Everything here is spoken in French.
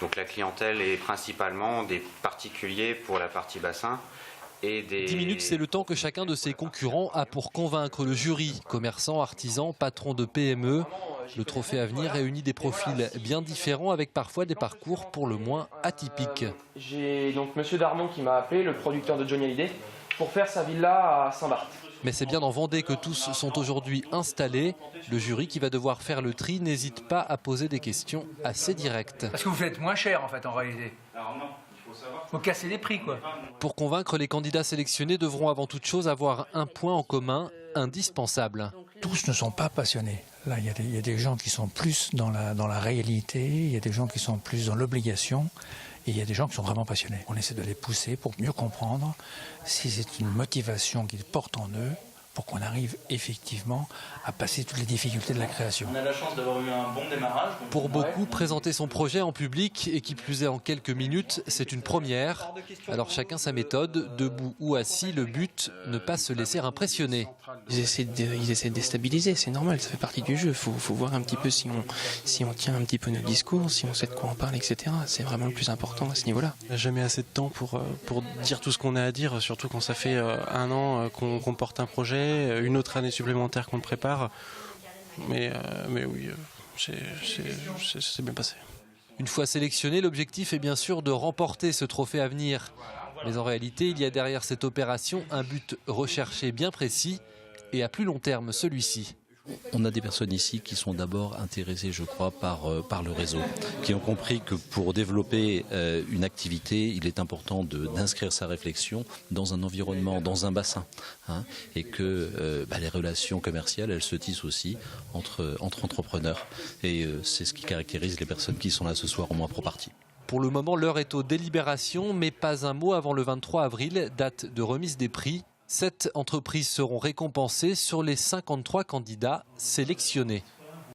Donc la clientèle est principalement des particuliers pour la partie bassin. 10 minutes, c'est le temps que chacun de ses concurrents a pour convaincre le jury. Commerçants, artisans, patrons de PME. Le trophée Avenir réunit des profils bien différents avec parfois des parcours pour le moins atypiques. J'ai donc Monsieur Darmon qui m'a appelé, le producteur de Johnny Hallyday, pour faire sa villa à Saint-Barth. Mais c'est bien en Vendée que tous sont aujourd'hui installés. Le jury qui va devoir faire le tri n'hésite pas à poser des questions assez directes. Parce que vous faites moins cher en fait en réalité. Alors non. Faut casser les prix quoi. Pour convaincre, les candidats sélectionnés devront avant toute chose avoir un point en commun indispensable. Tous ne sont pas passionnés. Là, il y a des gens qui sont plus dans la réalité, il y a des gens qui sont plus dans l'obligation, et il y a des gens qui sont vraiment passionnés. On essaie de les pousser pour mieux comprendre si c'est une motivation qu'ils portent en eux, pour qu'on arrive effectivement à passer toutes les difficultés de la création. On a la chance d'avoir eu un bon démarrage. Pour beaucoup, présenter son projet en public, et qui plus est en quelques minutes, c'est une première. Alors chacun sa méthode, debout ou assis, le but, ne pas se laisser impressionner. Ils essaient de déstabiliser, c'est normal, ça fait partie du jeu. Faut voir un petit peu si on tient un petit peu notre discours, si on sait de quoi on parle, etc. C'est vraiment le plus important à ce niveau-là. On n'a jamais assez de temps pour dire tout ce qu'on a à dire, surtout quand ça fait un an qu'on porte un projet, une autre année supplémentaire qu'on le prépare. Mais oui, c'est bien passé. Une fois sélectionné, l'objectif est bien sûr de remporter ce trophée Avenir. Mais en réalité, il y a derrière cette opération un but recherché bien précis et à plus long terme celui-ci. On a des personnes ici qui sont d'abord intéressées, je crois, par le réseau, qui ont compris que pour développer une activité, il est important d'inscrire sa réflexion dans un environnement, dans un bassin, et que les relations commerciales, elles se tissent aussi entre entrepreneurs. Et c'est ce qui caractérise les personnes qui sont là ce soir, au moins pour partie. Pour le moment, l'heure est aux délibérations, mais pas un mot avant le 23 avril, date de remise des prix. 7 entreprises seront récompensées sur les 53 candidats sélectionnés.